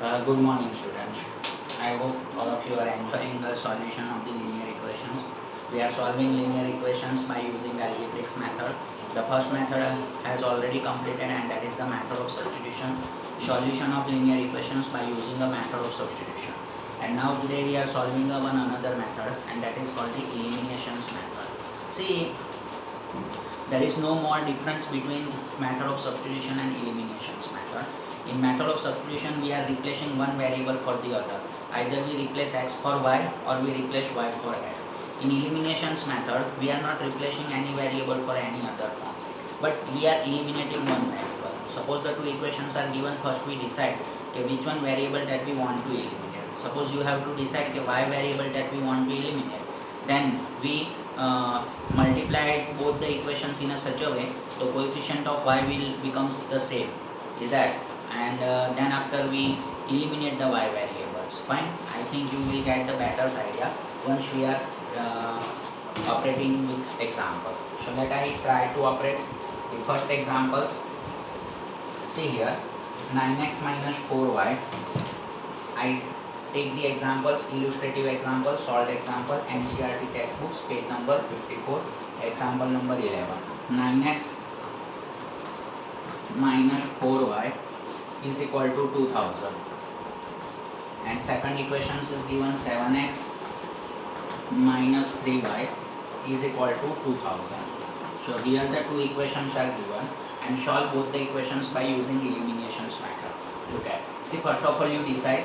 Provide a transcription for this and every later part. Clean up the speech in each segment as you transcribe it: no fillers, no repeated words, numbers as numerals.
Good morning, students. I hope all of you are enjoying the solution of the linear equations. We are solving linear equations by using the algebraic method. The first method has already completed, and that is the method of substitution. Solution of linear equations by using the method of substitution. And now today we are solving the another method, and that is called the eliminations method. See, there is no more difference between method of substitution and eliminations method. In method of substitution, we are replacing one variable for the other. Either we replace x for y or we replace y for x. In eliminations method, we are not replacing any variable for any other form, but we are eliminating one variable. Suppose the two equations are given, first we decide which one variable that we want to eliminate. Suppose you have to decide y variable that we want to eliminate. Then we multiply both the equations in a such a way the coefficient of y will becomes the same. Is that? And then after we eliminate the y variables. Fine. I think you will get the better idea once we are operating with example. So let I try to operate the first examples. See here, 9x minus 4y. I take the examples, illustrative example, solved example, NCERT textbooks, page number 54, example number 11. 9x minus 4y is equal to 2000. And second equation is given 7x minus 3y is equal to 2000. So here the two equations are given, and solve both the equations by using eliminations method. Look at, see, first of all you decide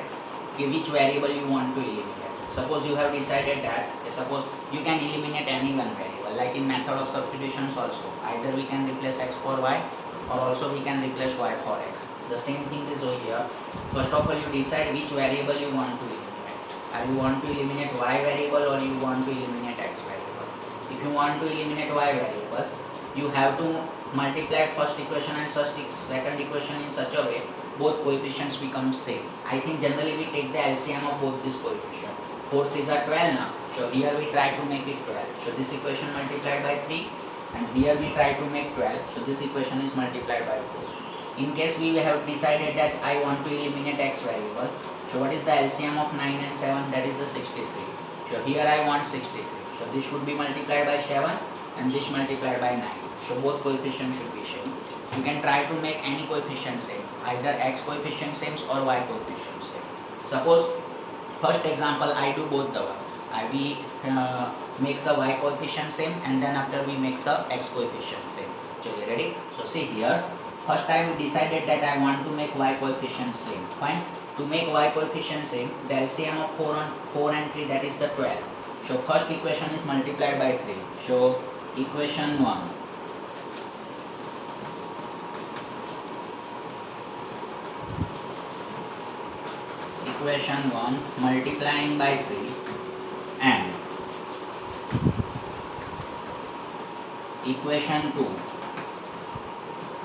which variable you want to eliminate. Suppose you have decided that, suppose you can eliminate any one variable, like in method of substitutions also. Either we can replace x for y, or also we can replace y for x. The same thing is over here. First of all you decide which variable you want to eliminate. Are you want to eliminate y variable or you want to eliminate x variable? If you want to eliminate y variable, you have to multiply first equation and second equation in such a way both coefficients become same. I think generally we take the LCM of both these coefficients. 4 3s are 12 now. So here we try to make it 12. So this equation multiplied by 3, and here we try to make 12. So this equation is multiplied by 4. In case we have decided that I want to eliminate x variable, so what is the LCM of 9 and 7? That is the 63. So here I want 63. So this should be multiplied by 7 and this multiplied by 9. So both coefficients should be same. You can try to make any coefficient same, either x coefficient same or y coefficient same. Suppose first example I do both the one. We makes a y coefficient same, and then after we makes a x coefficient same. So you ready? So see here, first I decided that I want to make y coefficient same. Fine. To make y coefficient same, the LCM of 4 and 3, that is the 12. So first equation is multiplied by 3. So equation 1. Equation 1 multiplying by 3 and equation 2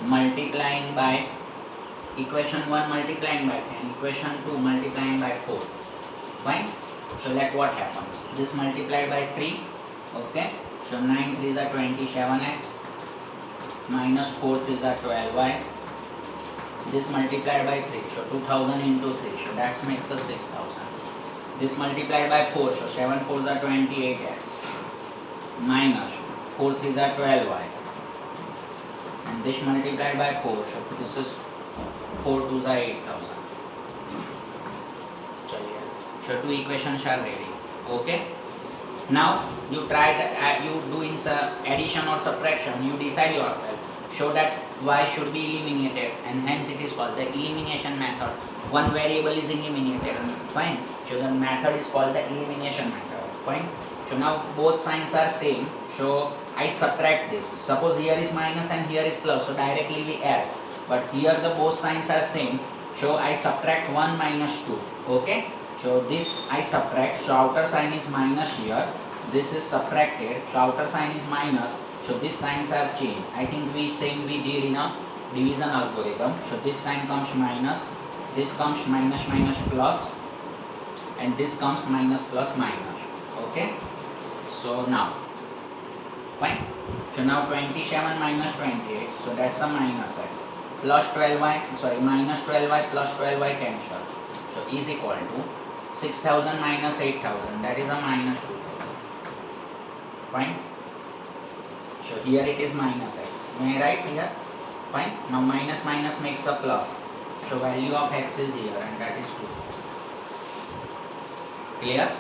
multiplying by equation 1 multiplying by 3 and equation 2 multiplying by 4. Fine. So let what happens? This multiplied by 3. Okay. So 9 3s are 27x minus 4 3s are 12y. This multiplied by 3, so 2000 into 3, so that makes us 6000. This multiplied by 4, so 7 4s are 28x minus 4 3s are 12y. And this multiplied by 4, so this is 4 2s are 8000. So two equations are ready. Okay. Now you try that, you do in addition or subtraction, you decide yourself. Show that y should be eliminated, and hence it is called the elimination method. One variable is eliminated. Fine. So the method is called the elimination method. Fine. So now both signs are same. So I subtract this. Suppose here is minus and here is plus. So directly we add. But here the both signs are same. So I subtract 1 minus 2. Okay. So this I subtract. So outer sign is minus here. This is subtracted. So outer sign is minus. So these signs are changed. I think we did in a division algorithm. So this sign comes minus, this comes minus minus plus, and this comes minus plus minus. Okay. So now, fine. So now 27 minus 28. So that's a minus x. Plus 12y, sorry, minus 12y plus 12y cancel. So is equal to 6000 minus 8000, that is a minus 2000. Fine. So here it is minus x. May I write here? Fine. Now minus minus makes a plus. So value of x is here and that is 2000. Clear?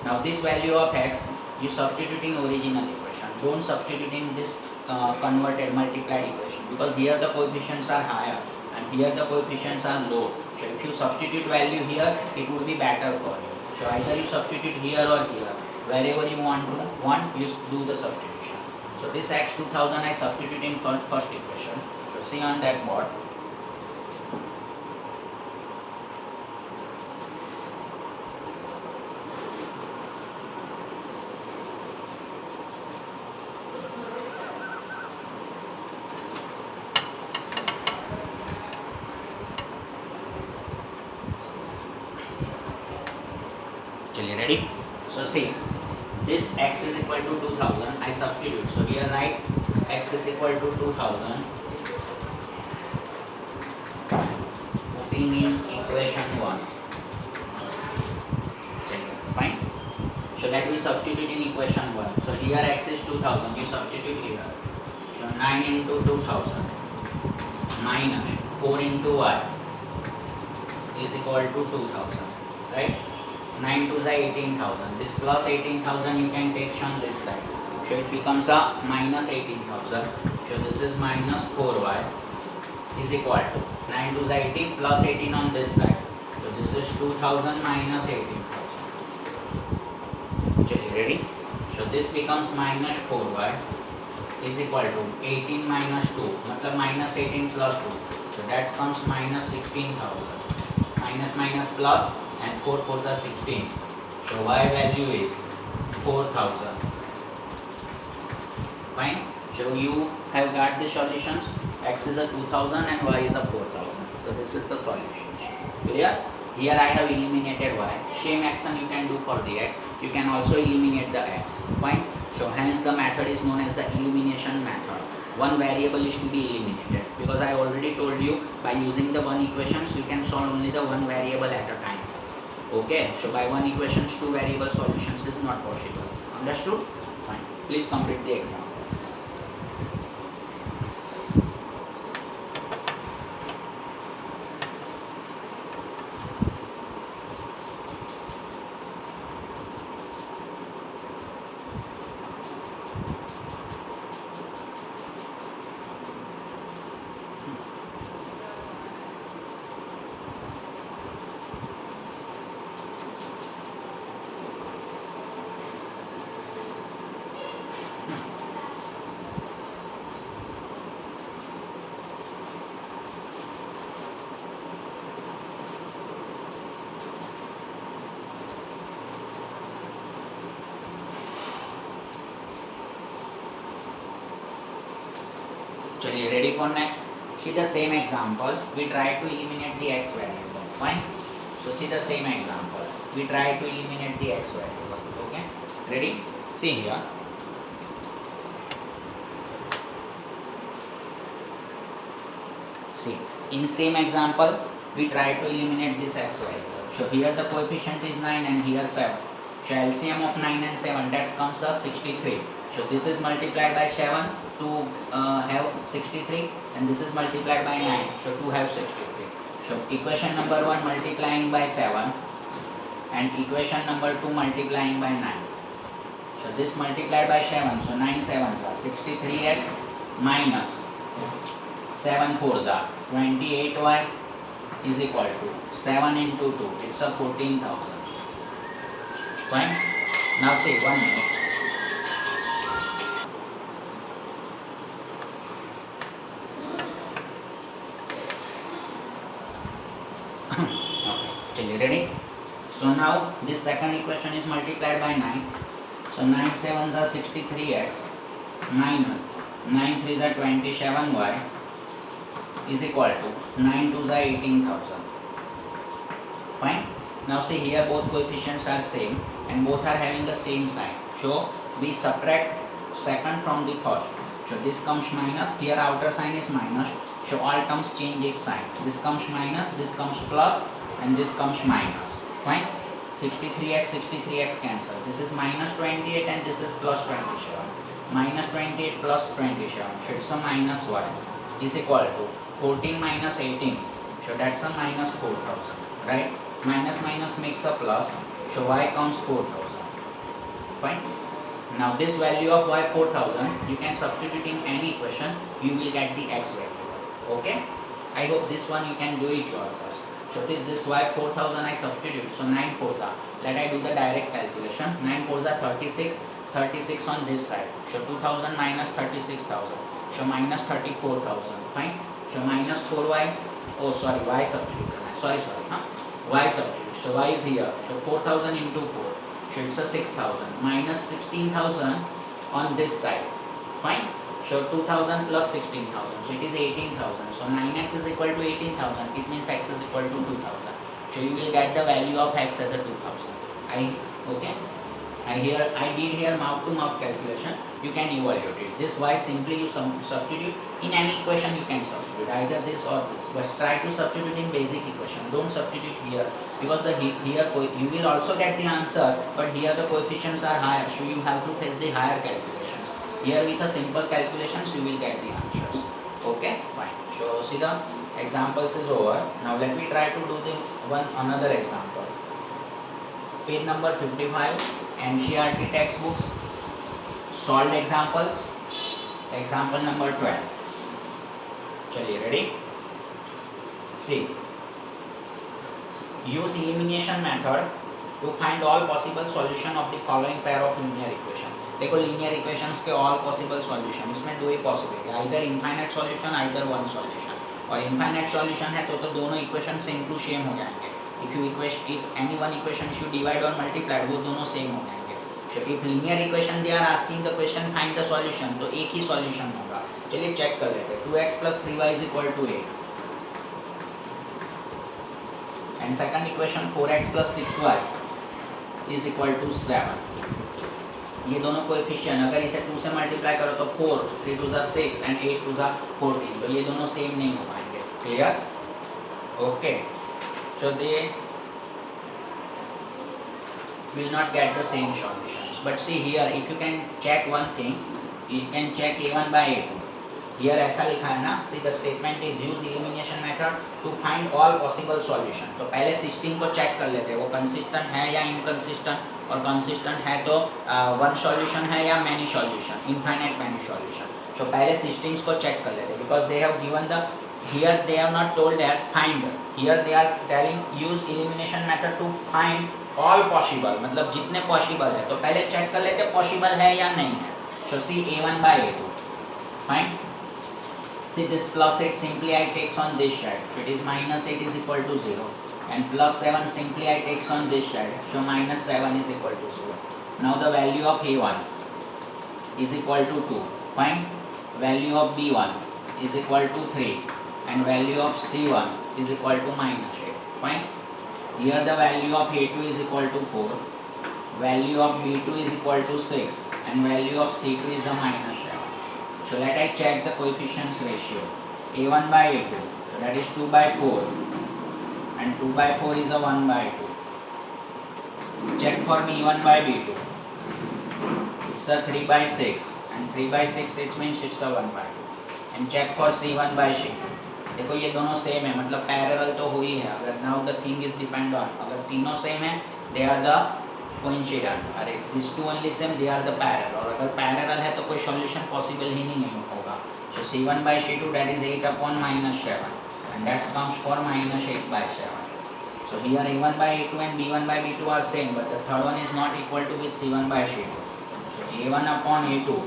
Now this value of x you substitute in original equation. Don't substitute in this converted multiplied equation, because here the coefficients are higher and here the coefficients are low. So if you substitute value here, it would be better for you. So either you substitute here or here, wherever you want, you do the substitution. So this x 2000 I substitute in first equation. So see on that board. Ready? So see, this x is equal to 2000, I substitute. So here write x is equal to 2000, putting in equation 1. Fine. So let me substitute in equation 1. So here x is 2000, you substitute here. So 9 into 2000 minus 4 into y is equal to 2000, right? 9 to the 18,000. This plus 18,000 you can take on this side. So it becomes the minus 18,000. So this is minus 4y is equal to 9 to the 18 plus 18 on this side. So this is 2000 minus 18,000. Ready? So this becomes minus 4y is equal to 18 minus 2. Matlab minus 18 plus 2. So that comes minus 16,000. Minus minus plus. And 4 4s are 16. So y value is 4000. Fine. So you have got the solutions. X is a 2000 and y is a 4000. So this is the solution. Clear? Here I have eliminated y. Same action you can do for the x. You can also eliminate the x. Fine. So hence the method is known as the elimination method. One variable is to be eliminated, because I already told you by using the one equations we can solve only the one variable at a time. Okay, so by one equations, two variable solutions is not possible. Understood? Fine. Please complete the examples. Chaliye, ready for next? See the same example. We try to eliminate the x variable. Fine. So see the same example. We try to eliminate the x variable. Okay. Ready? See here. See, in same example, we try to eliminate this x variable. So here the coefficient is 9 and here 7. So LCM of 9 and 7, that comes as 63. So this is multiplied by 7 to have 63 and this is multiplied by 9, so to have 63. So equation number 1 multiplying by 7 and equation number 2 multiplying by 9. So this multiplied by 7, so 9 7s are 63x minus 7 4s are 28y is equal to 7 into 2, it's a 14,000. Fine. Now say 1 minute. Okay, ready? So now this second equation is multiplied by 9. So 9 7s are 63x minus 9 3s are 27y is equal to 9 2s are 18,000. Fine. Now see here both coefficients are same and both are having the same sign. So we subtract second from the first. So this comes minus, here outer sign is minus. So all terms change its sign. This comes minus, this comes plus, and this comes minus. Fine. 63x cancel. This is minus 28 and this is plus 27. Minus 28 plus 27. So it's a minus 1 is equal to 14 minus 18. So that's a minus 4000. Right? Minus minus makes a plus. So y comes 4000. Fine. Now this value of y 4000 you can substitute in any equation. You will get the x value. Okay. I hope this one you can do it yourselves. So this y 4000 I substitute. So 9 4s are. Let I do the direct calculation. 9 4s are 36. 36 on this side. So 2000 minus 36,000. So minus 34,000. Fine. So minus 4y. Oh sorry, y substitute. Sorry. Y substitute. So y is here. So 4000 into 4. So it's a 6,000. Minus 16,000 on this side. Fine. So 2000 plus 16,000. So it is 18,000. So 9x is equal to 18,000. It means x is equal to 2,000. So you will get the value of x as a 2,000. Okay. I did here mouth to mouth calculation. You can evaluate it. This y simply you substitute in any equation. You can substitute either this or this. But try to substitute in basic equation. Don't substitute here because here you will also get the answer. But here the coefficients are higher. So you have to face the higher calculations. Here with a simple calculations you will get the answers. Okay, fine. So see the examples is over. Now let me try to do the another example. Page number 55. NCERT textbooks. Solved examples. Example number 12. Chaliye, ready? See. Use elimination method to find all possible solution of the following pair of linear equation. देखो linear equations के all possible solution. इसमें दो ही possibility है. Either infinite solution, either one solution. और infinite solution है तो दोनों equation same to same हो जाएंगे. If any one equation should divide or multiply, वो दोनों same हो जाएंगे. So if linear equation they are asking the question find the solution, तो एक ही solution होगा. चलिए check कर लेते हैं. 2x plus 3y is equal to 8. And second equation 4x plus 6y is equal to 7. ये दोनों कोएफिशिएंट अगर इसे 2 से मल्टीप्लाई करो तो 4, 3 2 जा 6 and 8 2 जा 14. तो ये दोनों सेम नहीं हो पाएंगे. Clear? Okay. So they will not get the same solutions. But see here, if you can check one thing, you can check a1 by a2. Here ऐसा लिखा है ना. See the statement is use elimination method to find all possible solution. तो पहले 16 को check कर लेते हैं वो consistent है या inconsistent. और consistent है तो one solution है या many solution, infinite many solution. So पहले 16 को चेक कर लेते हैं because they have given the here they have not told that find. Here they are telling use elimination method to find all possible. मतलब जितने possible है तो पहले चेक कर लेते possible है या नहीं है. So see a1 by a2. Fine. See this plus 8 simply I takes on this side. So it is minus 8 is equal to 0. And plus 7 simply I takes on this side. So minus 7 is equal to 0. Now the value of a1 is equal to 2. Fine. Value of b1 is equal to 3. And value of c1 is equal to minus 8. Fine. Here the value of a2 is equal to 4. Value of b2 is equal to 6. And value of c2 is a minus 7. So let I check the coefficients ratio. a1 by a2. So that is 2 by 4. And 2 by 4 is a 1 by 2. Check for b1 by b2. It's a 3 by 6. And 3 by 6 it means it's a 1 by 2. And check for c1 by c2. देखो ये दोनों same है मतलब parallel तो हुई है. अगर now the thing is depend on अगर तीनों सेम है दे आर द कोइंसिडेंट. अरे this two only same they are the parallel. और अगर पैरेलल है तो कोई सॉल्यूशन पॉसिबल ही नहीं होगा. सो c1 by c2 that is 8 upon minus 7 and that comes for minus 8 by 7. So here a1 by a2 and b1 by b2 are same but the third one is not equal to with c1 by c2. So a1 upon a2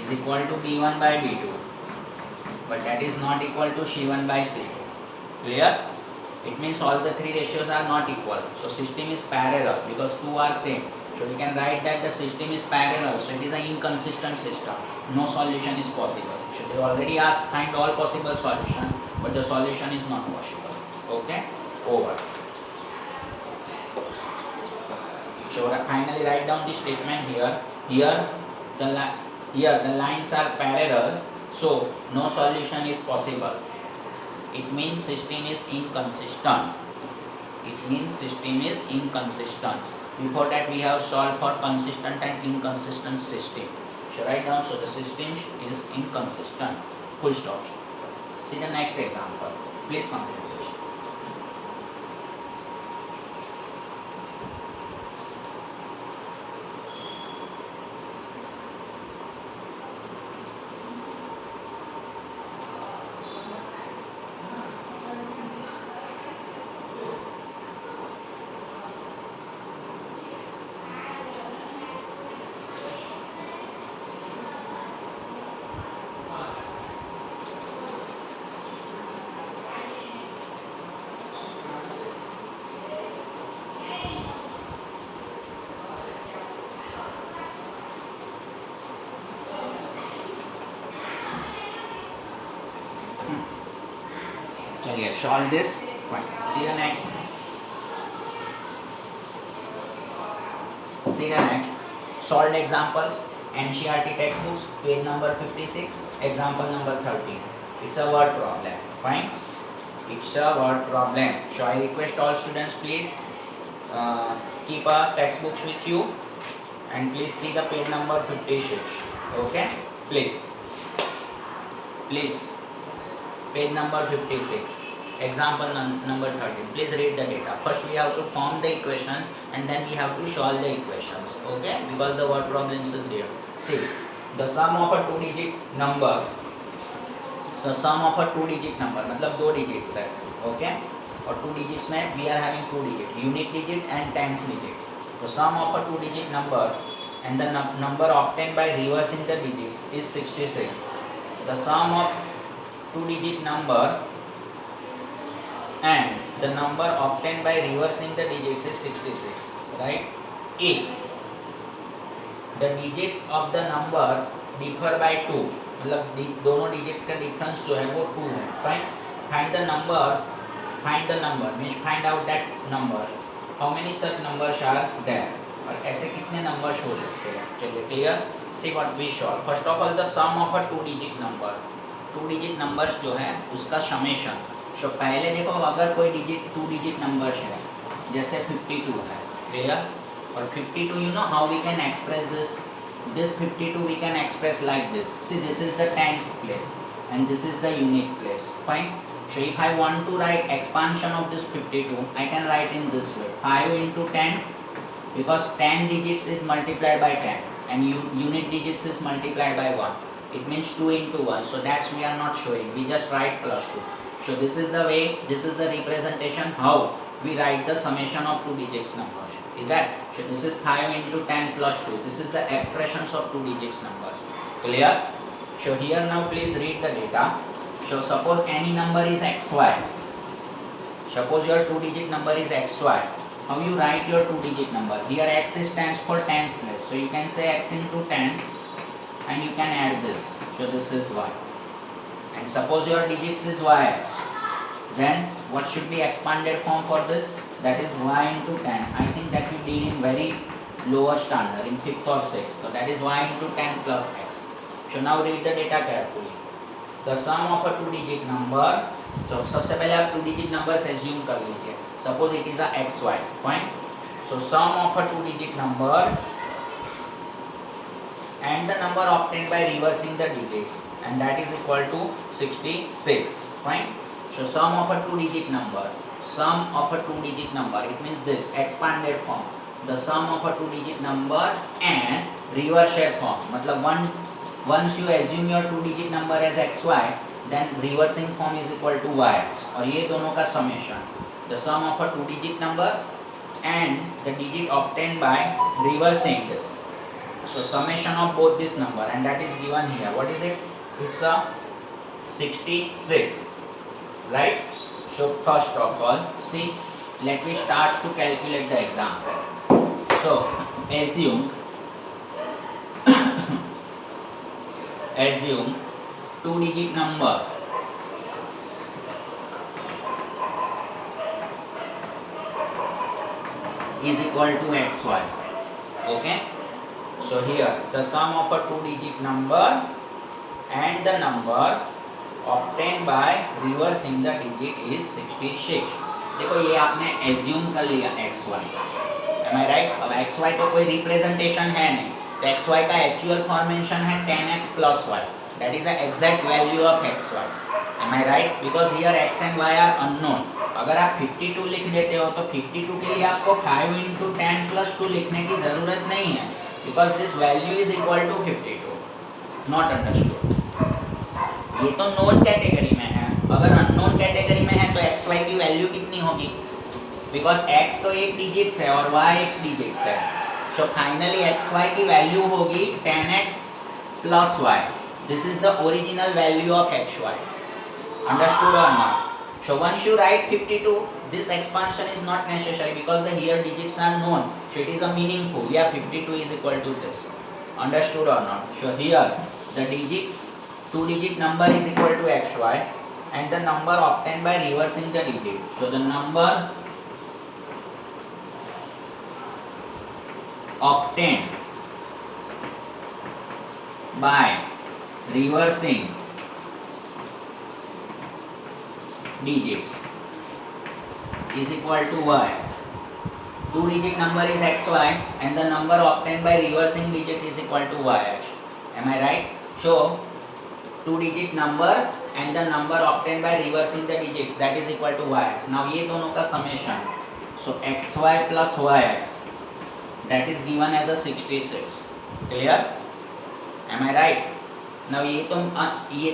is equal to b1 by b2. But that is not equal to c1 by c2. Clear? It means all the three ratios are not equal. So system is parallel because two are same. So we can write that the system is parallel. So it is an inconsistent system. No solution is possible. So they already asked find all possible solution, but the solution is not possible. Okay? Over. So finally write down the statement here. Here the lines are parallel. So no solution is possible. it means system is inconsistent. It means system is inconsistent. Before that we have solved for consistent and inconsistent system. So write down, so the system is inconsistent. Full stop. See the next example. Please complete this. चलिए solve this. See the next. See the next. Solved examples. NCERT textbooks, page number 56, example number 13. It's a word problem. Fine. It's a word problem. So I request all students, please keep a textbooks with you and please see the page number 56. Okay. Please. Page number 56. Example number 13. Please read the data. First we have to form the equations and then we have to solve the equations. Okay. Because the word problems is here. See, the sum of a two-digit number. So sum of a two-digit number मतलब दो digits है. Okay. और two digits में we are having two digit, unit digit and tens digit. So sum of a two-digit number and the number obtained by reversing the digits is 66. The sum of two-digit number and the number obtained by reversing the digits is 66. Right? If the digits of the number differ by 2, मतलब दोनों digits का difference जो है वो 2 है. Fine. Find the number means find out that number. How many such numbers are there? और ऐसे कितने numbers हो सकते हैं? चलिए clear. See what we solve. First of all, the sum of a two-digit number. Two-digit numbers जो है उसका summation. So पहले देखो अगर कोई digit two-digit numbers है, जैसे 52 है, clear? और 52 you know how we can express this? This 52 we can express like this. See, this is the tens place and this is the unit place. Fine. So if I want to write expansion of this 52, I can write in this way: 5 into 10, because 10 digits is multiplied by 10 and unit digits is multiplied by 1. It means 2 into 1. So that's we are not showing. We just write plus 2. So this is the way, this is the representation how we write the summation of two digits numbers. Is that? So this is 5 into 10 plus 2. This is the expressions of two digits numbers. Clear? So here now please read the data. So suppose any number is xy. Suppose your two-digit number is xy. How you write your two-digit number? Here x stands for tens place. So you can say x into 10 and you can add this. So this is y. And suppose your digits is yx. Then what should be expanded form for this? That is y into 10. I think that you did in very lower standard, in 5th or 6th. So that is y into 10 plus x. So now read the data carefully. The sum of a two-digit number. So सबसे पहले आप two-digit numbers assume कर लीजिए. Suppose it is a xy. Fine. So sum of a two-digit number and the number obtained by reversing the digits, and that is equal to 66. Fine. So sum of a two-digit number. Sum of a two-digit number. It means this expanded form. The sum of a two-digit number and reversed form. मतलब once you assume your two-digit number as xy, then reversing form is equal to y. और ये दोनों का summation. The sum of a two-digit number and the digit obtained by reversing this. So summation of both this number, and that is given here. What is it? It's a 66. Right? So first of all, see, let me start to calculate the example. So assume two-digit number is equal to xy. Okay? So here the sum of a two-digit number and the number obtained by reversing the digit is 66. देखो ये आपने assume कर लिया xy, am I right? अब xy तो कोई representation है नहीं, तो xy का एक्चुअल फॉर्मेशन है 10x plus y, that is the exact value of xy, am I right? Because here x and y are unknown. अगर आप 52 लिख देते हो तो 52 के लिए आपको 5 into 10 plus 2 लिखने की ज़रूरत नहीं है, because this value is equal to 52. Not understood. ये तो नोन कैटेगरी में है, अगर अननोन कैटेगरी में है तो एक्स वाई की वैल्यू कितनी होगी, बिकॉज एक्स तो एक डिजिट्स है और वाई एक डिजिट्स है, सो फाइनली एक्स वाई की वैल्यू होगी 10x plus y. This is the original value of x y. Understood और not? So once you write 52, this expansion is not necessary because the here digits are known, so it is a meaningful. Yeah, 52 is equal to this. Understood or not? So here the digit, two digit number is equal to xy and the number obtained by reversing the digit. So the number obtained by reversing digits is equal to yx. Two digit number is xy and the number obtained by reversing digit is equal to yx. Am I right? So two digit number and the number obtained by reversing the digits, that is equal to yx. Now ये दोनों का summation, so xy plus yx, that is given as a 66. Clear? Am I right? Now ये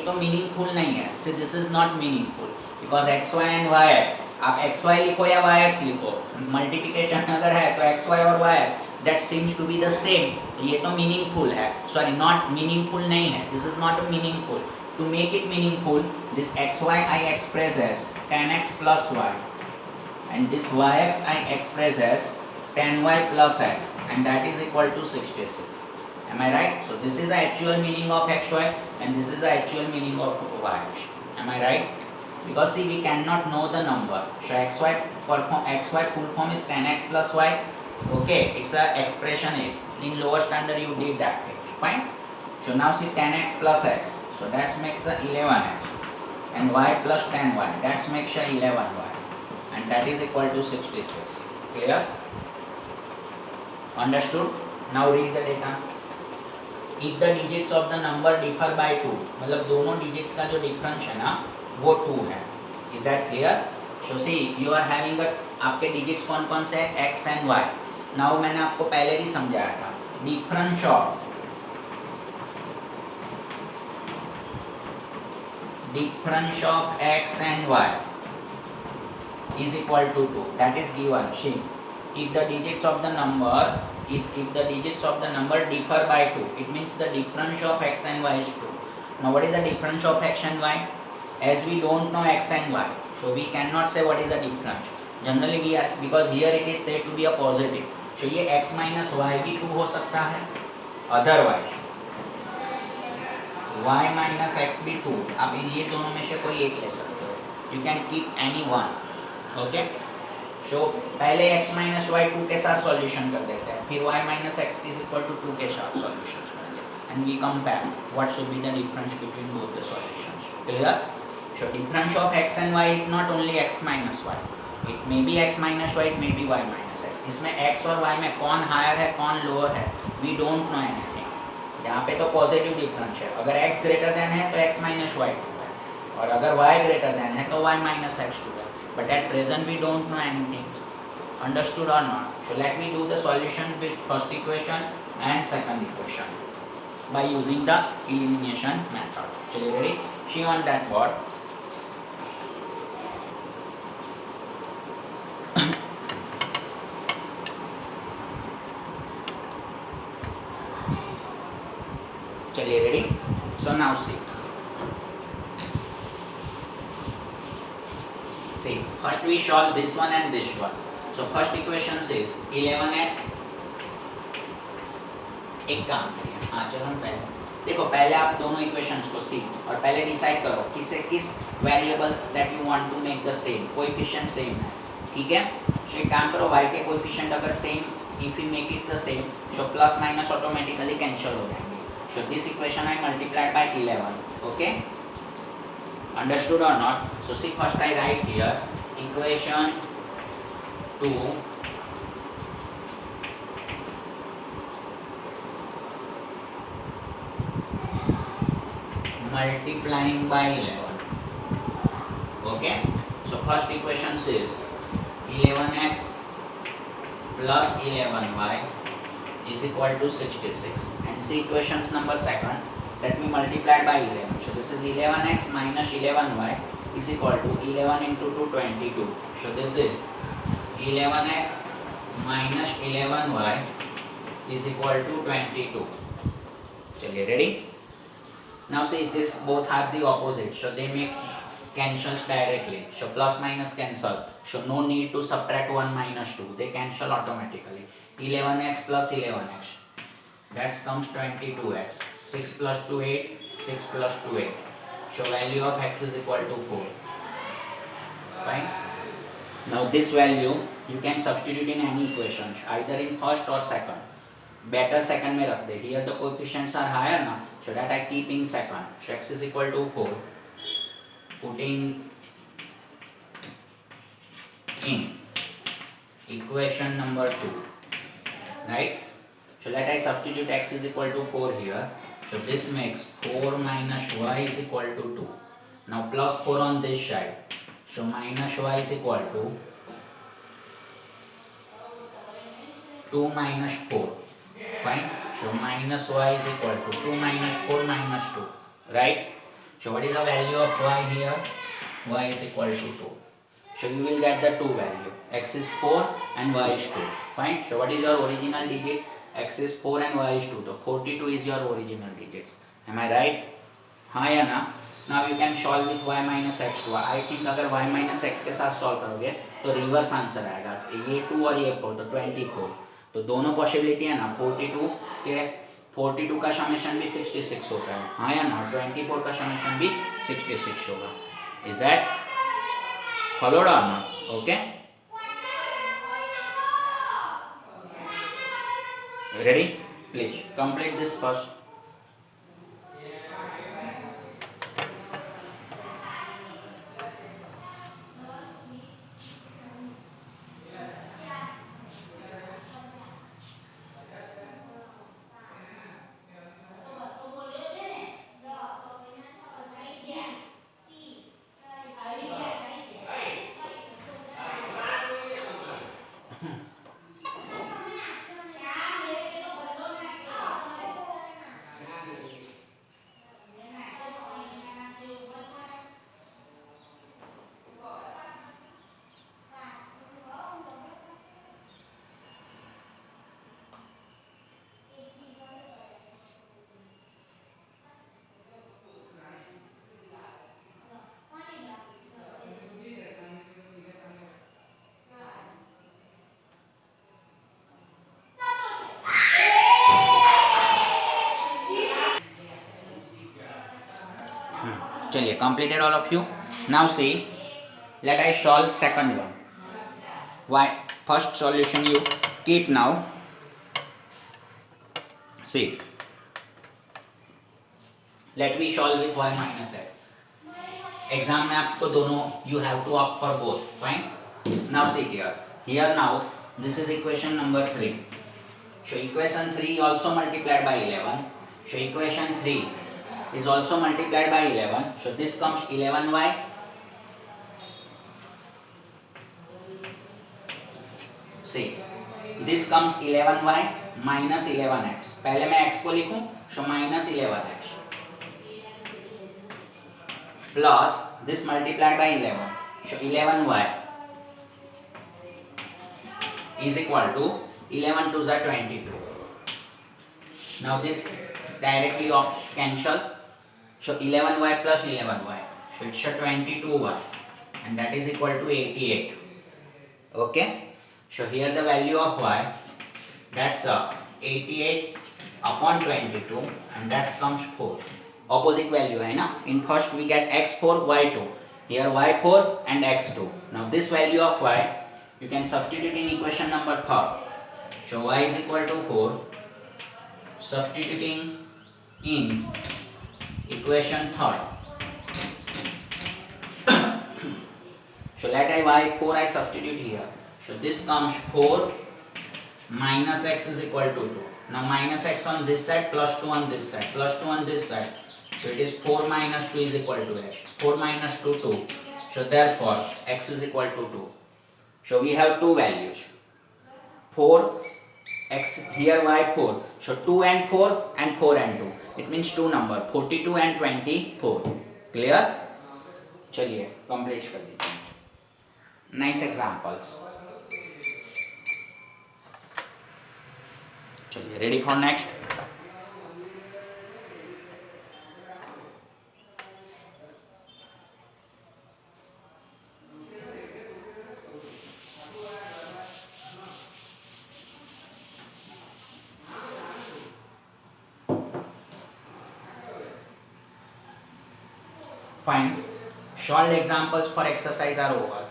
तो meaningful नहीं है, so this is not meaningful because xy and yx, आप xy लिखो या yx लिखो, मल्टीप्लिकेशन अगर है तो xy और yx that seems to be the same, तो ये तो meaningful है, sorry not meaningful नहीं है, this is not meaningful. To make it meaningful, this xy I express as 10x plus y and this yx I express as 10y plus x and that is equal to 66. Am I right? So this is the actual meaning of xy and this is the actual meaning of yx. Am I right? Because see, we cannot know the number. So xy full form is 10x plus y. Okay, it's a expression is in lower standard you did that thing. Fine. So now see 10x plus x. So that makes a 11x and y plus 10y. That makes a 11y and that is equal to 66. Clear? Understood? Now read the data. If the digits of the number differ by 2, मतलब दोनों digits का जो difference है ना वो 2 है. Is that clear? So see, you are having a, आपके digits कौन कौन से है x and y. Now मैंने आपको पहले भी समझाया था, difference of x and y is equal to 2. That is given. See, if the digits of the number differ by 2, it means the difference of x and y is 2. Now what is the difference of x and y? As we don't know x and y, so we cannot say what is the difference. Generally we are, because here it is said to be a positive, so ये x minus y भी 2 हो सकता है, otherwise y minus x भी 2. आप ये दोनों में से कोई एक ले सकते हो, you can keep any one. Okay? So पहले x minus y 2 के साथ सॉल्यूशन कर देते हैं, फिर y minus x is equal to 2 के साथ सॉल्यूशन करेंगे and we compare what should be the difference between both the solutions. Clear? So difference of x and y is not only x minus y, it may be x minus y, it may be y minus x. इसमें x और y में कौन higher है कौन lower है, we don't know anything. यहाँ पे तो पॉजिटिव डिफरेंस है, अगर x ग्रेटर देन है तो x माइनस वाई 2 है और अगर y ग्रेटर देन है तो y माइनस x 2 है, but at present we don't know anything. Understood और not? So let me do the solution with first equation and second equation by using the elimination method. चलिए ready? See on that board. चलिए ready? So now see first we solve this one and this one. So first equation says 11x. एक काम करिए, चलो देखो पहले आप दोनों इक्वेशंस को सी और पहले डिसाइड करो किस variables that you want to make the same, coefficient same है, ठीक है? सो एक काम करो, y के कोएफिशिएंट अगर same, if you make it the same, so plus minus automatically cancel हो जाएंगे. So this equation I multiplied by 11. Okay? Understood or not? So see, first I write here equation 2 multiplying by 11. Okay, so first equation says 11x plus 11y is equal to 66, and see equations number second, let me multiply by 11. So this is 11x minus 11y is equal to 11 into 2 22. So this is 11x minus 11y is equal to 22. Chaliye, ready? Now see, this both are the opposite, so they make cancels directly. So plus minus cancel. So no need to subtract 1 minus 2. They cancel automatically. 11x plus 11x. That comes 22x. 6 plus 2 8. 6 plus 2 8. So value of x is equal to 4. Fine. Now this value you can substitute in any equation, either in first or second. Better second में रख दे. Here the coefficients are higher ना, so that I keep in second. So x is equal to 4. Putting in equation number 2, right? So let I substitute x is equal to 4 here. So this makes 4 minus y is equal to 2. Now plus 4 on this side. So minus y is equal to 2 minus 4. Fine. So minus y is equal to 2 minus 4 minus 2. Right? So what is the value of y here? Y is equal to 2. So you will get the two value. X is 4 and y is 2. Fine. So what is your original digit? X is 4 and y is 2. So 42 is your original digit. Am I right? हाँ या ना? Now you can solve with y minus x to I think अगर y minus x के साथ solve करोगे तो reverse answer आएगा. ये 2 और ये 4 तो 24. तो दोनों पॉसिबिलिटी है ना. 42 के 42 का समेशन भी 66 होता है. हाँ या ना? 24 का समेशन भी 66 होगा. Is that followed or not? Okay. Ready? Please complete this first. चलिए, completed all of you. Now see, let I solve second one. Why? First solution you keep now. See, let me solve with y minus x. Exam में आपको दोनों you have to opt for both. Fine. Now see here. Here now this is equation number 3. So equation 3 also multiplied by 11. So equation 3 is also multiplied by 11. So this comes 11y see, this comes 11y minus 11x. पहले मैं x को लिखूं, so minus 11x plus this multiplied by 11. So 11y is equal to 11 to the 22. Now this directly cancel. So 11y plus 11y. So it's a 22y and that is equal to 88. Okay. So here the value of y, that's 88 upon 22 and that comes 4. Opposite value है ना. In first we get x4 y2. Here y4 and x2. Now this value of y you can substitute in equation number 3rd. So y is equal to 4. Substituting in equation 3rd. So let I y 4 I substitute here. So this comes 4 minus x is equal to 2. Now minus x on this side, plus 2 on this side, plus 2 on this side. So it is 4 minus 2 is equal to x. 4 minus 2, 2. So therefore x is equal to 2. So we have two values. 4 x, here y 4. So 2 and 4 and 4 and 2. It means two number 42 and 24. Clear? चलिए complete कर दीजिए. Nice examples. चलिए ready for next. Fine. Solved examples for exercise are over.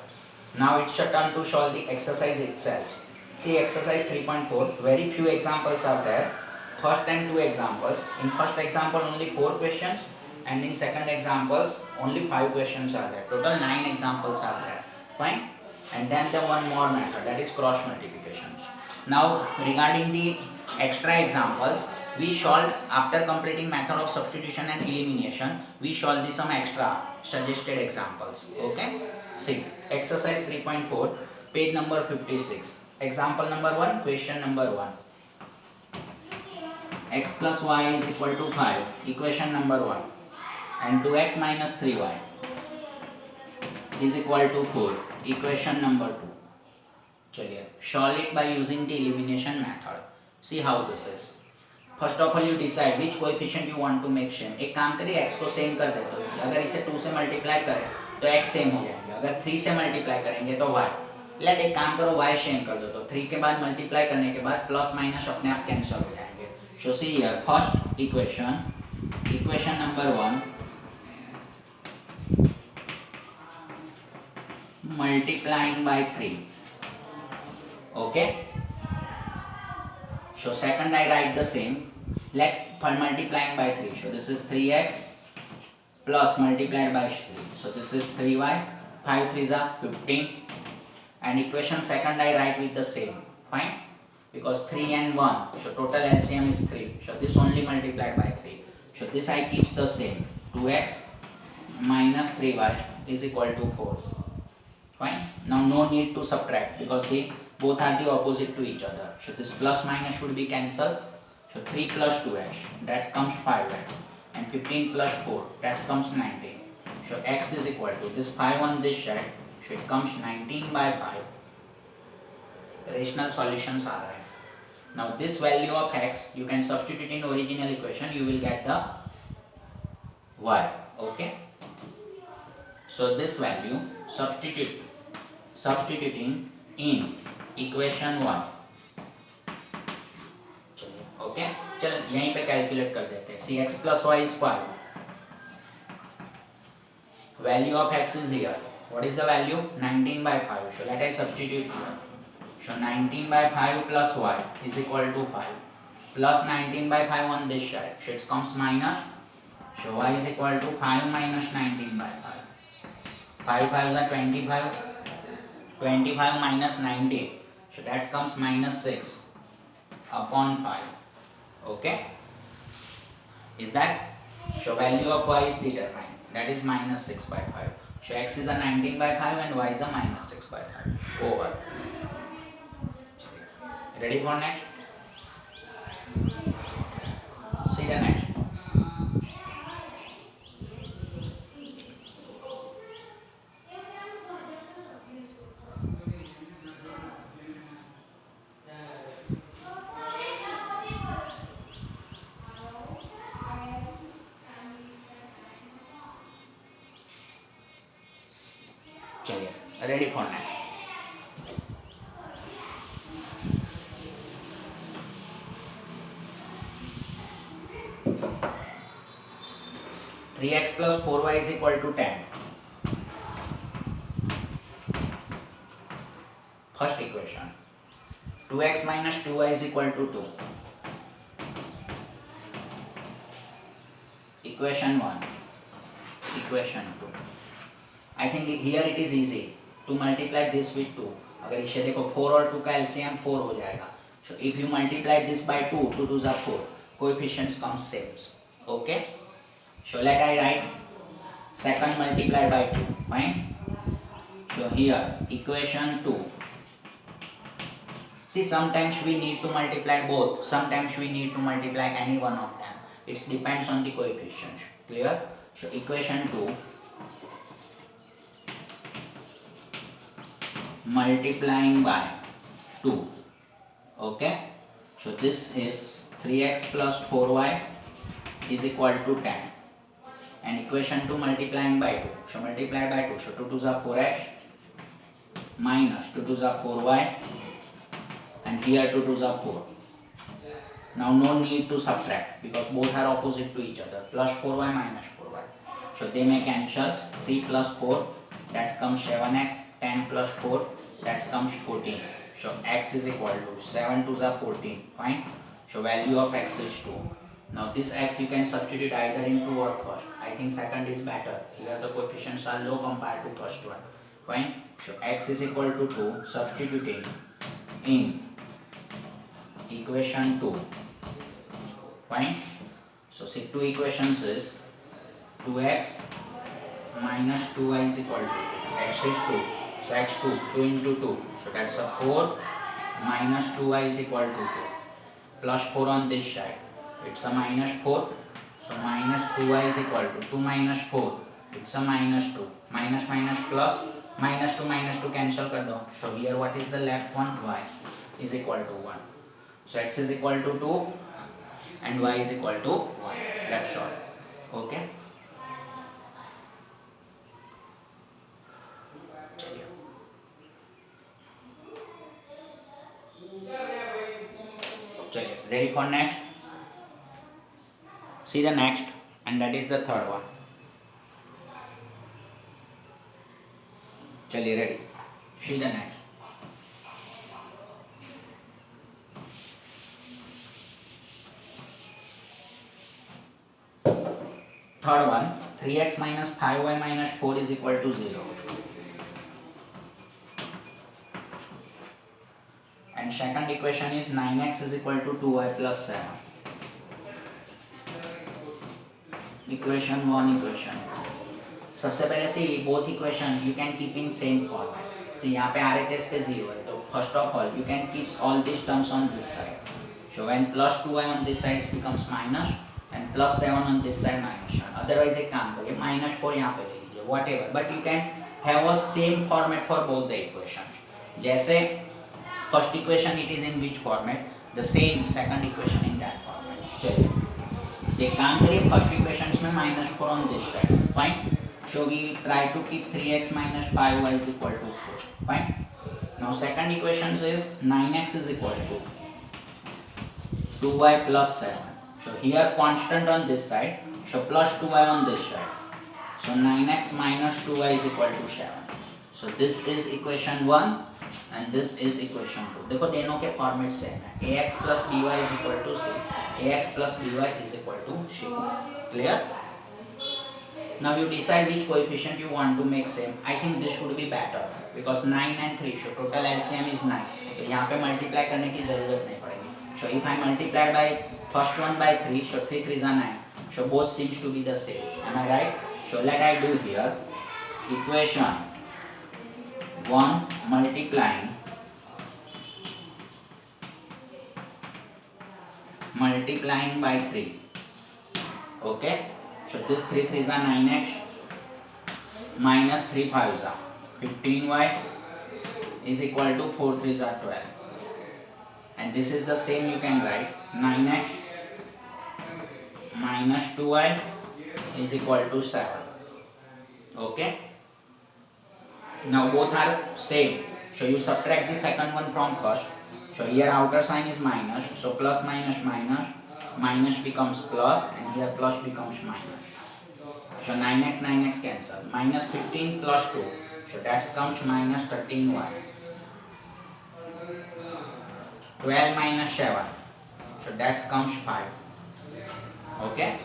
Now it's your turn to solve the exercise itself. See exercise 3.4. Very few examples are there. First and two examples. In first example only 4 questions, and in second examples only 5 questions are there. Total 9 examples are there. Fine. And then the one more method, that is cross multiplications. Now regarding the extra examples, we solved after completing method of substitution and elimination. We solved the some extra suggested examples. Okay. See exercise 3.4, page number 56. Example number 1, question number 1. X plus y is equal to 5. Equation number 1. And 2x minus 3y is equal to 4. Equation number 2. चलिए solve it by using the elimination method. See how this is. First of all you decide which coefficient you want to make same. एक काम करिए x को same कर देते हो. अगर इसे 2 से मल्टीप्लाई करें तो x सेम हो जाएंगे. अगर 3 से मल्टीप्लाई करेंगे तो y. लेट एक काम करो y सेम कर दो. तो 3 के बाद मल्टीप्लाई करने के बाद प्लस माइनस अपने आप कैंसिल हो जाएंगे. So see here first equation number 1 multiplying by 3. Okay. So second I write the same. Let for multiplying by 3. So this is 3x plus multiplied by 3. So this is 3y. 5 3s are 15. And equation second I write with the same. Fine. Because 3 and 1. So total LCM is 3. So this only multiplied by 3. So this I keeps the same. 2x minus 3y is equal to 4. Fine. Now no need to subtract because they both are the opposite to each other. So this plus minus should be cancelled. So 3 plus 2x, that comes 5x, and 15 plus 4, that comes 19. So x is equal to this 5 on this side, so it comes 19 by 5. Rational solutions are right. Now this value of x, you can substitute in original equation, you will get the y. Okay. So this value substituting in equation 1. Okay. चलो यहीं पे calculate कर देते हैं. See x plus y is 5. Value of x is here. What is the value? 19 by 5. So let us substitute here. So 19 by 5 plus y is equal to 5. Plus 19 by 5 on this side. So it comes minus. So y is equal to 5 minus 19 by 5. 5 5s are 25. 25 minus 19. So that comes minus 6 upon 5. Okay. Is that? So value of y is determined. That is minus 6 by 5. So x is a 19 by 5 and y is a minus 6 by 5. Over. Ready for next? See the next. चलिए ready for next. Three x plus 4y is equal to 10. First equation. 2x minus 2y is equal to 2. Equation 1. Equation 2. I think here it is easy. to multiply this with 2. अगर इसे देखो 4 और 2 का LCM 4 हो जाएगा. So if you multiply this by 2, 2 2s are 4. Coefficients come same. Okay. So let I write second multiplied by 2. Fine. So here equation 2. See, sometimes we need to multiply both. Sometimes we need to multiply any one of them. It depends on the coefficients. Clear? So equation 2 multiplying by 2. Okay. So this is 3x plus 4y is equal to 10. And equation 2 multiplying by 2. So multiply by 2. So 2 2s are 4x minus 2 2s are 4y. And here 2 2s are 4. Now no need to subtract because both are opposite to each other. Plus 4y minus 4y. So they may cancel. 3 plus 4, that comes 7x. 10 plus 4, that comes 14. So x is equal to 7 2s are 14. Fine. So value of x is 2. Now this x you can substitute either in 2 or first. I think second is better. Here the coefficients are low compared to first one. Fine. So x is equal to 2. Substituting in equation 2. Fine. So see, two equations is 2x minus 2y is equal to x is 2. So x2, 2 into 2. So that's a 4 minus 2y is equal to 2. Plus 4 on this side. It's a minus 4. So minus 2y is equal to 2 minus 4. It's a minus 2. Minus minus plus. Minus 2 cancel kar do. So here what is the left one? Y is equal to 1. So x is equal to 2 and y is equal to 1. That's all. Okay. Ready for next? See the next, and that is the third one. Chaliye, ready? See the next. Third one, 3x minus 5y minus 4 is equal to 0. And second equation is 9x is equal to 2y plus 7. Equation 1, equation 2. सबसे पहले से both equation you can keep in same format. See यहाँ पे RHS पे 0 है, तो first of all you can keep all these terms on this side. So when plus 2y on this side becomes minus and plus 7 on this side minus 1. Otherwise एक काम करिए minus 4 यहाँ पे ले लीजिए whatever. But you can have a same format for both the equations. जैसे first equation it is in which format? The same second equation in that format. चलिए एक काम करिए first equations में minus 4 on this side. Fine. So we try to keep 3x minus 5y is equal to 4. Fine. Now second equation is 9x is equal to 2y plus 7. So here constant on this side. So plus 2y on this side. So 9x minus 2y is equal to 7. So this is equation 1 and this is equation 2. देखो दोनों के format same है. ax plus by is equal to c. ax plus by is equal to c. Clear? Now you decide which coefficient you want to make same. I think this should be better because 9 and 3. So total LCM is 9. तो यहाँ पे multiply करने की ज़रूरत नहीं पड़ेगी. So if I multiply by first one by 3, so 3 3s are 9. So both seems to be the same. Am I right? So let I do here equation 1 multiplying by 3. Okay. So this 3 3s are 9x minus 3 5s are 15y is equal to 4 3s are 12. And this is the same you can write 9x minus 2y is equal to 7. Okay. Now both are same. So you subtract the second one from first. So here outer sign is minus. So plus minus minus. Minus becomes plus and here plus becomes minus. So 9x 9x cancel. Minus 15 plus 2. So that comes minus 13y. 12 minus 7. So that comes 5. Okay.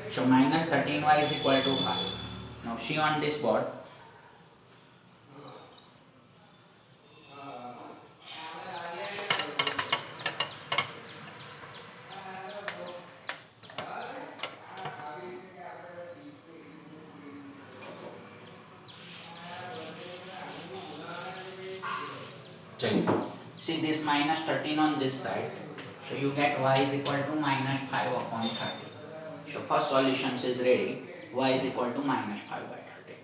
So minus 13y is equal to 5. Now see on this board. चलिए, see this minus 13 on this side, so you get y is equal to minus 5 upon 30. So first solutions is ready, y is equal to minus 5 by 30.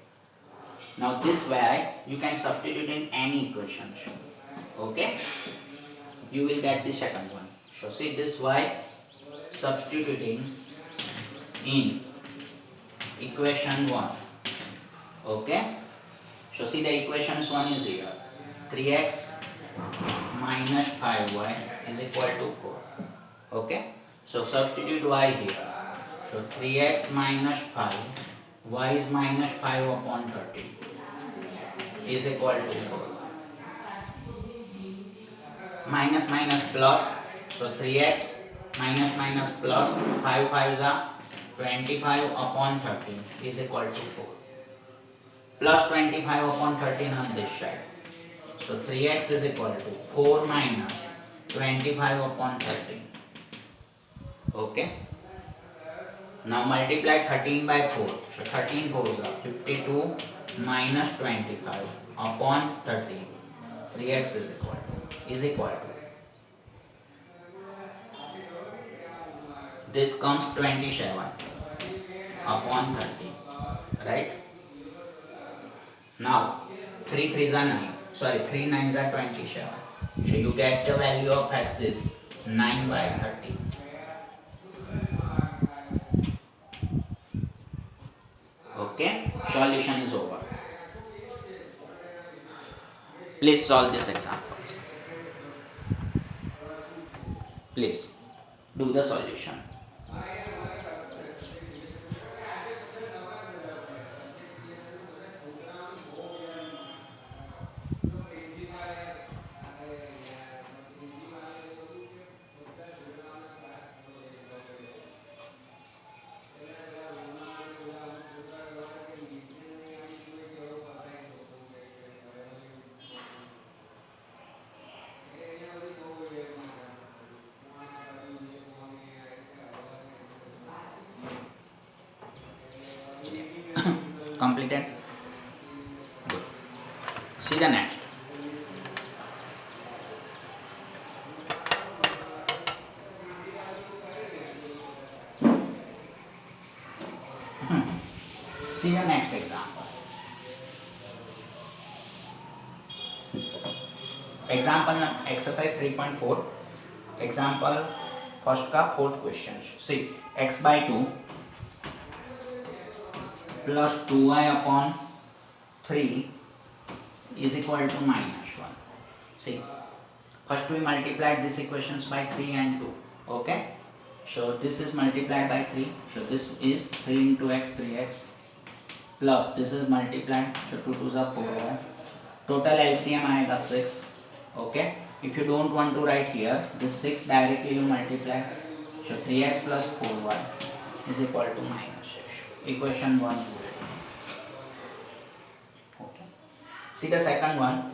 Now this y you can substitute in any equations, okay, you will get the second one. So see this y substituting in equation 1, okay. So see the equations 1 is here, 3x minus 5y is equal to 4, okay. So substitute y here, so 3x minus 5, y is minus 5 upon 30 is equal to 4. Minus minus plus, so 3x minus minus plus 5 5s are 25 upon 13 is equal to 4, plus 25 upon 13 on this side, so 3x is equal to 4 minus 25 upon 13, okay. Now multiply 13 by 4, so 13 4s are 52 minus 25 upon 13, 3x is equal to this comes 27 upon 30, right. Now 3 3s are 9, sorry 3 9s are 27, so you get the value of x is 9 by 30. Okay, solution is over. Please solve this example. Please do the solution. Completed. Good. See the next. See the next example. Example exercise 3.4. Example first का fourth question. See x by 2 plus 2y upon 3 is equal to minus 1. See, first we multiplied these equations by 3 and 2, okay. So this is multiplied by 3, so this is 3 into x 3x plus this is multiplied, so 2 2s are 4y, total LCM आएगा 6, okay. If you don't want to write here, this 6 directly you multiply, so 3x plus 4y is equal to minus 6. Equation 1 is ready. Okay. See the second one,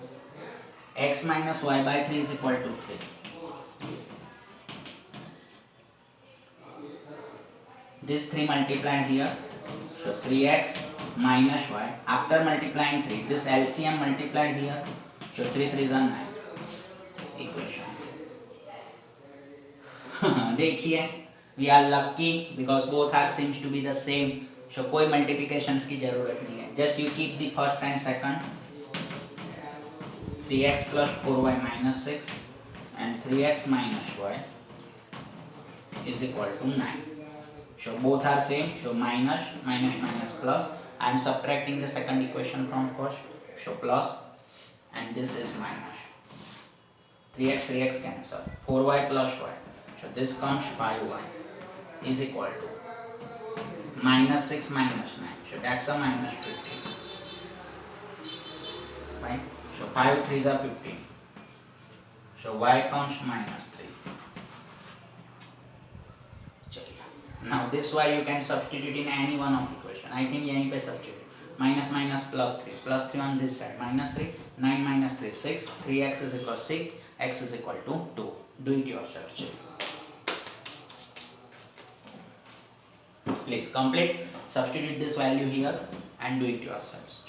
x minus y by 3 is equal to 3. This 3 multiplied here, so 3x minus y. After multiplying 3, this LCM multiplied here, so 3 3s are 9. Equation. देखिए, we are lucky because both are seems to be the same. So कोई multiplications की जरूरत नहीं है. Just you keep the first and second. 3x plus 4y minus 6 and 3x minus y is equal to 9. So both are same. So minus minus minus plus. I am subtracting the second equation from first. So plus and this is minus. 3x cancel. 4y plus y. So this comes 5y is equal to minus 6 minus 9. So that's a minus 15. Right? So 5 3s are 15. So y comes minus 3. Now this y you can substitute in any one of equation. I think यहीं पे substitute. Minus minus plus 3. Plus 3 on this side. Minus 3. 9 minus 3. 6. 3x is equal to 6. X is equal to 2. Do it yourself. Please complete. Substitute this value here and do it yourselves.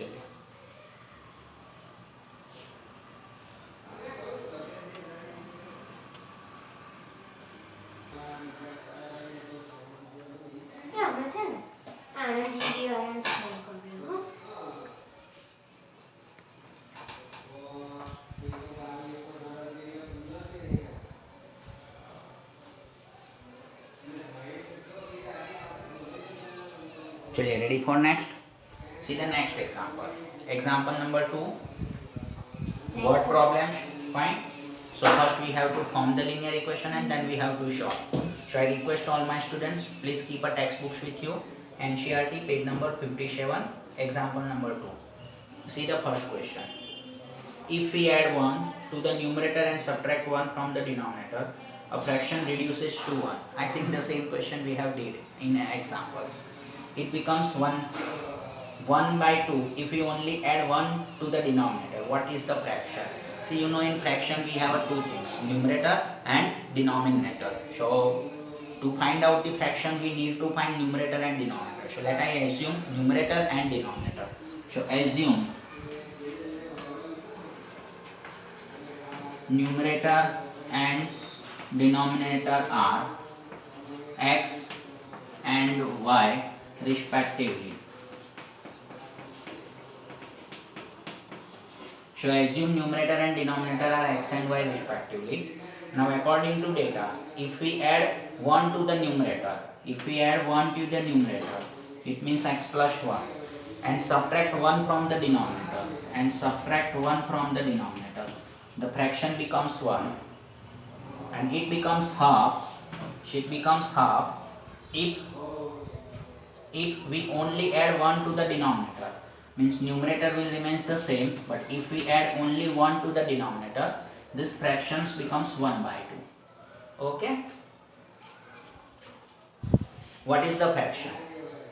चलिए, ready for next? See the next example. Example number 2. Word problems. Fine. So first we have to form the linear equation and then we have to solve. So I request all my students, please keep a textbooks with you. NCERT page number 57, example number 2. See the first question. If we add 1 to the numerator and subtract 1 from the denominator, a fraction reduces to 1. I think the same question we have did in examples. It becomes 1 by 2 if we only add 1 to the denominator. What is the fraction? See, you know, in fraction we have two things, numerator and denominator. So to find out the fraction we need to find numerator and denominator. So let I assume numerator and denominator. So assume numerator and denominator are x and y respectively. So assume numerator and denominator are x and y respectively. Now according to data, if we add 1 to the numerator, it means x plus 1, and subtract 1 from the denominator, the fraction becomes 1 and it becomes half. If we only add 1 to the denominator, means numerator will remains the same, but if we add only 1 to the denominator, this fractions becomes 1 by 2. Okay, what is the fraction?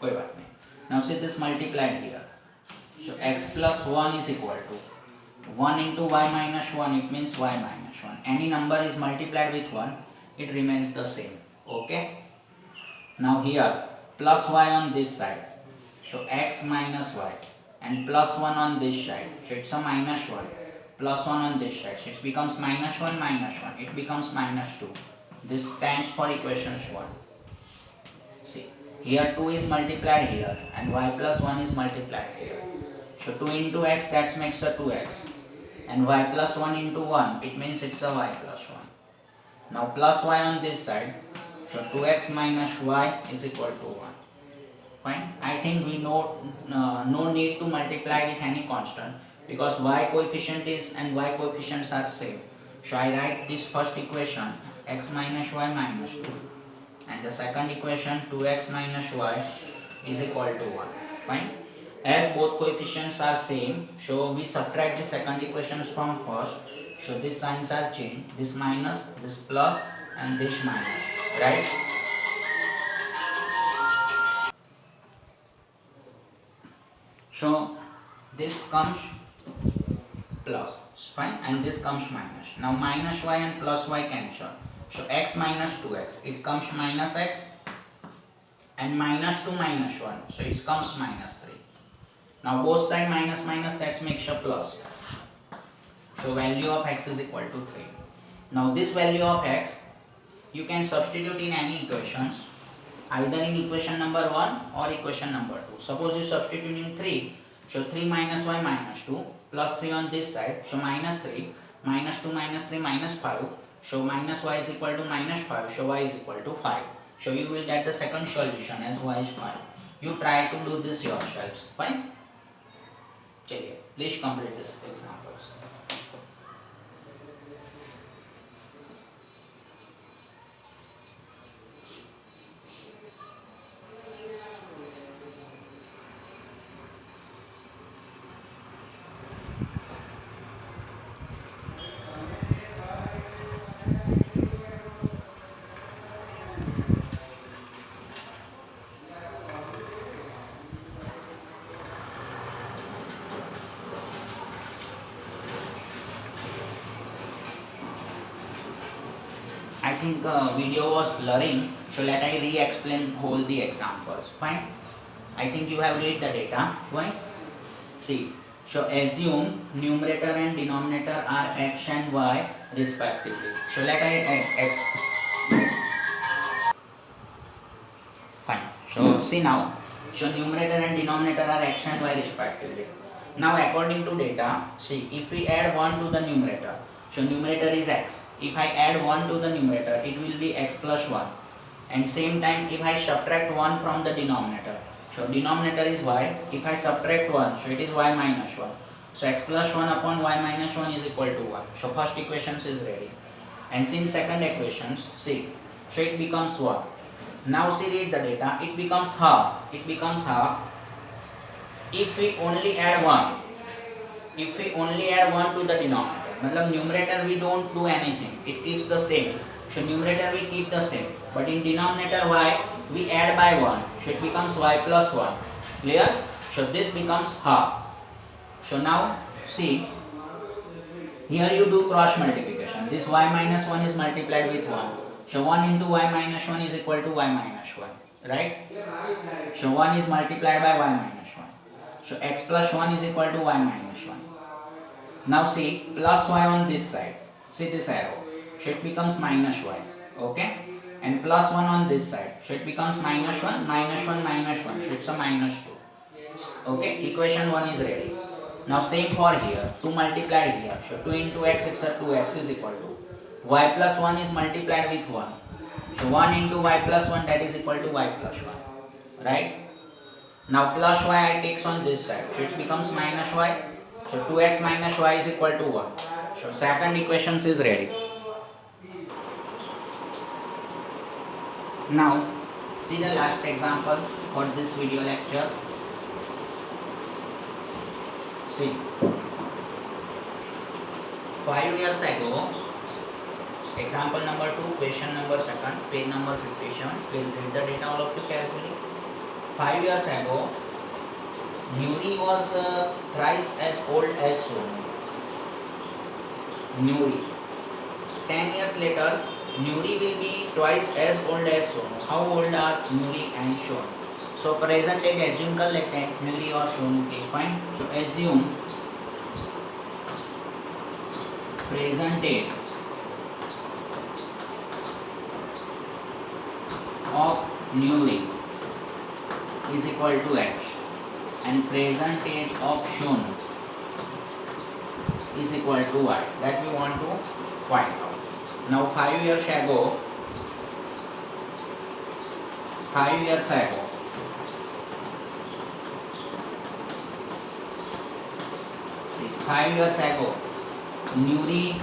कोई बात नहीं. Now see this multiplied here. So x plus 1 is equal to 1 into y minus 1, it means y minus 1. Any number is multiplied with 1, it remains the same. Okay, now here plus y on this side, so x minus y, and plus 1 on this side, so it's a minus 1, plus 1 on this side, so it becomes minus 1, it becomes minus 2. This stands for equations 1. See, here 2 is multiplied here and y plus 1 is multiplied here. So 2 into x, that makes a 2x, and y plus 1 into 1, it means it's a y plus 1. Now plus y on this side, so 2x minus y is equal to 1. Fine. I think we know no need to multiply with any constant because y coefficient is and y coefficients are same. So I write this first equation x minus y minus 2 and the second equation 2x minus y is equal to 1. Fine. As both coefficients are same, so we subtract the second equations from first. So these signs are changed, this minus, this plus and this minus, right? So this comes plus, fine, and this comes minus. Now minus y and plus y cancel. So x minus 2x, it comes minus x, and minus 2 minus 1, so it comes minus 3. Now both side minus minus, that makes a plus. So value of x is equal to 3. Now this value of x, you can substitute in any equations, either in equation number 1 or equation number 2. Suppose you substitute in 3, so 3 minus y minus 2, plus 3 on this side, so minus 3, minus 2 minus 3 minus 5, so minus y is equal to minus 5, so y is equal to 5. So you will get the second solution as y is 5. You try to do this yourselves. Fine? चलिए, please complete this examples. I think video was blurring, so let I re-explain whole the examples. Fine. I think you have read the data. Fine. See, so assume numerator and denominator are x and y respectively. So let I fine. So see now, so numerator and denominator are x and y respectively. Now according to data, see, if we add 1 to the numerator, so numerator is x. If I add 1 to the numerator, it will be x plus 1. And same time, if I subtract 1 from the denominator, So denominator is y. If I subtract 1, so it is y minus 1. So x plus 1 upon y minus 1 is equal to 1. So first equation is ready. And since second equations, see, so it becomes 1. Now see, read the data, it becomes half. It becomes half if we only add 1. If we only add 1 to the denominator, matlab numerator we don't do anything, it keeps the same. So numerator we keep the same, but in denominator y we add by 1, so it becomes y plus 1. Clear? So this becomes half. So now see, here you do cross multiplication. This y minus 1 is multiplied with 1. So 1 into y minus 1 is equal to y minus 1. Right? So 1 is multiplied by y minus 1. So x plus 1 is equal to y minus 1. Now see, plus y on this side. See this arrow. So it becomes minus y. Okay? And plus 1 on this side. So it becomes minus 1, minus 1, minus 1. So it's a minus 2. Okay? Equation 1 is ready. Now same for here. 2 multiplied here. So 2 into x, it's a 2x is equal to y plus 1 is multiplied with 1. So 1 into y plus 1, that is equal to y plus 1. Right? Now plus y I takes on this side. So it becomes minus y. So 2x minus y is equal to 1. So second equation is ready. Now see the last example for this video lecture. See, 5 years ago, example number 2, question number 2, page number 57. Please read the data all of you carefully. 5 years ago, Nuri was thrice as old as Sonu. Nuri. 10 years later, Nuri will be twice as old as Sonu. How old are Nuri and Sonu? So present एक assume कर लेते हैं Nuri और Sonu के. Fine. So assume present age of Nuri is equal to x and present age of Sonu is equal to y. That we want to find out. Now 5 years ago, see, 5 years ago, Nuri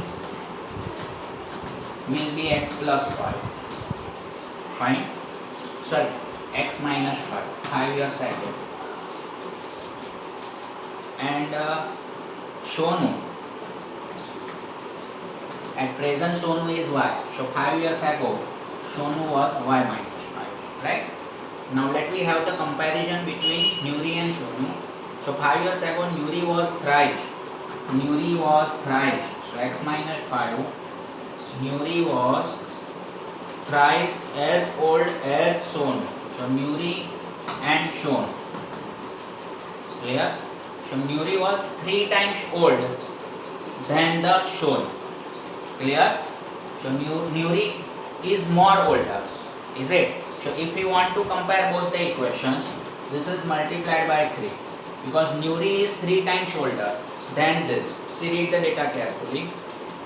will be x plus 5. Fine? Sorry, x minus 5. 5 years ago. And Sonu, at present Sonu is y. So 5 years ago, Sonu was y minus 5. Right? Now let me have the comparison between Nuri and Sonu. So 5 years ago, Nuri was thrice. So x minus 5. Nuri was thrice as old as Sonu. So Nuri and Sonu. Clear? So Nuri was 3 times old than the Sonu. Clear? So Nuri is more older. Is it? So if we want to compare both the equations, this is multiplied by 3. Because Nuri is 3 times older than this. See, read the data carefully.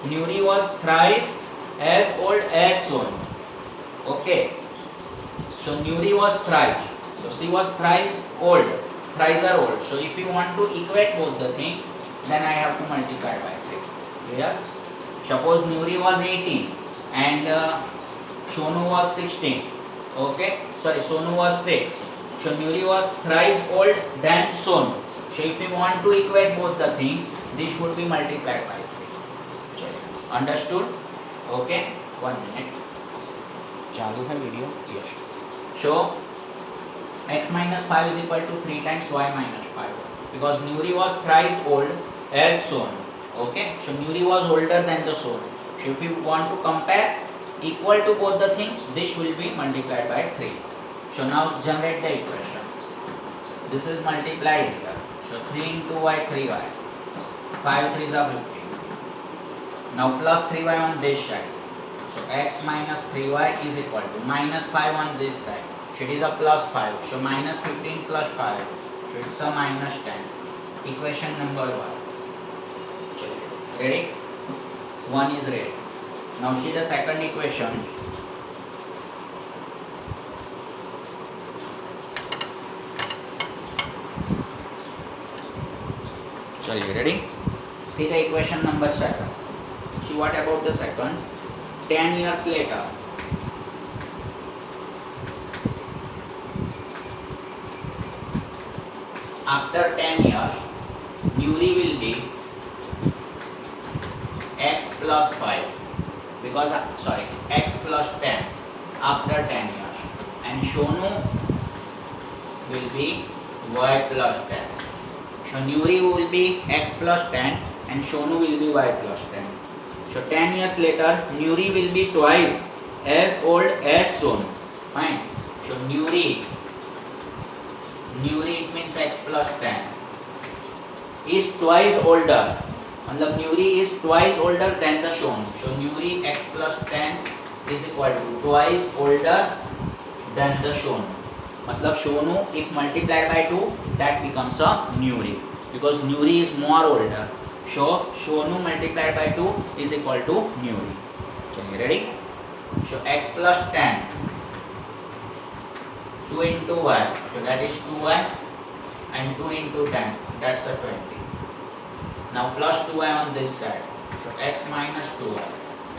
Nuri was thrice as old as Sonu. Okay. So Nuri was thrice. So she was thrice old. Thrice are old. So if we want to equate both the things, then I have to multiply by 3. Clear? Suppose Nuri was 18 and Sonu was 16. Okay? Sorry, Sonu was 6. So Nuri was thrice old than Sonu. So if we want to equate both the things, this would be multiplied by 3. Understood? Okay? 1 minute. चालू है video? Yes. So x minus 5 is equal to 3 times y minus 5. Because Nuri was thrice old as Sonu. Okay? So Nuri was older than the Sonu. So if we want to compare equal to both the things, this will be multiplied by 3. So now generate the equation. This is multiplied here. So 3 into y, 3y. 5 3s are 15. Now plus 3y on this side. So x minus 3y is equal to minus 5 on this side. So it is a plus 5. So minus 15 plus 5. So it's a minus 10. Equation number 1. Ready? 1 is ready. Now see the second equation. Ready? See the equation number 7. See what about the second? 10 years later. After 10 years, Nuri will be x plus 5 because x plus 10 after 10 years, and Shonu will be y plus 10. So Nuri will be x plus 10 and Shonu will be y plus 10. So 10 years later, Nuri will be twice as old as Shonu. Fine. So Nuri it means x plus 10 is twice older. मतलब Nuri is twice older than the Shonu. So Nuri x plus 10 is equal to twice older than the Shonu. मतलब Shonu if multiplied by 2, that becomes a Nuri because Nuri is more older. So Shonu multiplied by 2 is equal to Nuri. चलिए ready? So x plus 10 2 into y, so that is 2y, and 2 into 10, that's a 20. Now plus 2y on this side, so x minus 2y,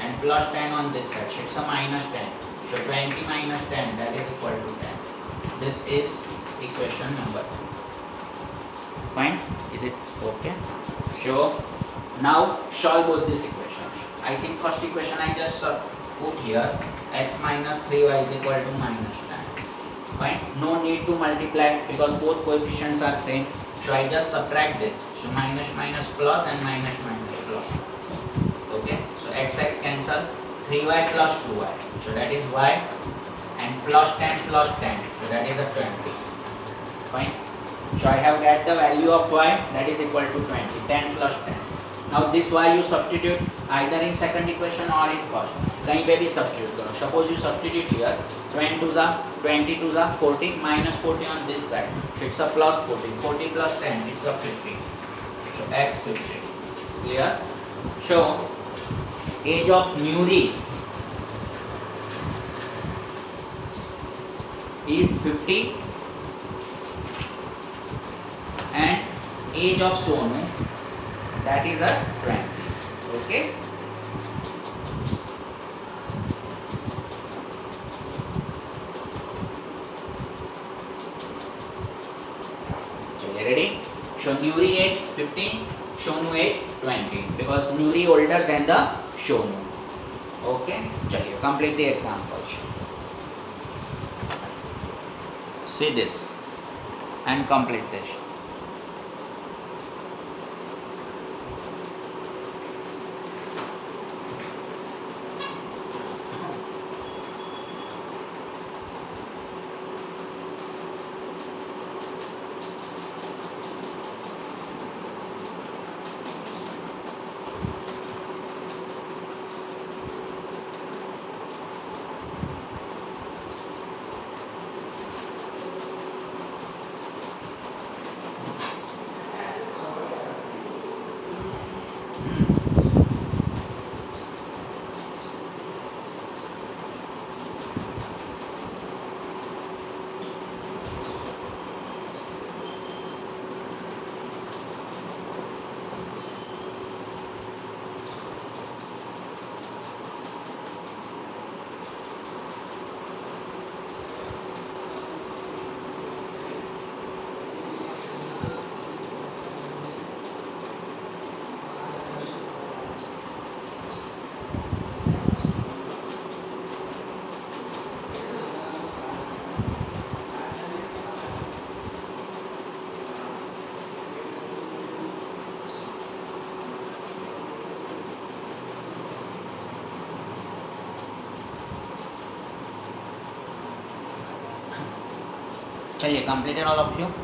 and plus 10 on this side, so it's a minus 10. So 20 minus 10, that is equal to 10. This is equation number 2. Fine? Is it okay? So now solve both these equations. I think first equation I just put here, x minus 3y is equal to minus 10. Fine? No need to multiply because both coefficients are same. So I just subtract this. So minus minus plus and minus minus plus. Okay? So x cancel. 3y plus 2y. So that is y. And plus 10 plus 10. So that is a 20. Fine? So I have got the value of y, that is equal to 20. 10 plus 10. Now this y you substitute either in second equation or in first. कहीं पे भी substitute करो. Suppose you substitute here. 20 to the 40 minus 40 on this side. So it's a plus 40. 40 plus 10, it's a 50. So x 50. Clear? So age of Nuri is 50 and age of Sonu, that is a 20. Okay? Ready? So Nuri age 15, Shonu age 20 because Nuri older than the Shonu. Okay? चलिए complete the examples. See this and complete this. चलिए completed all of you.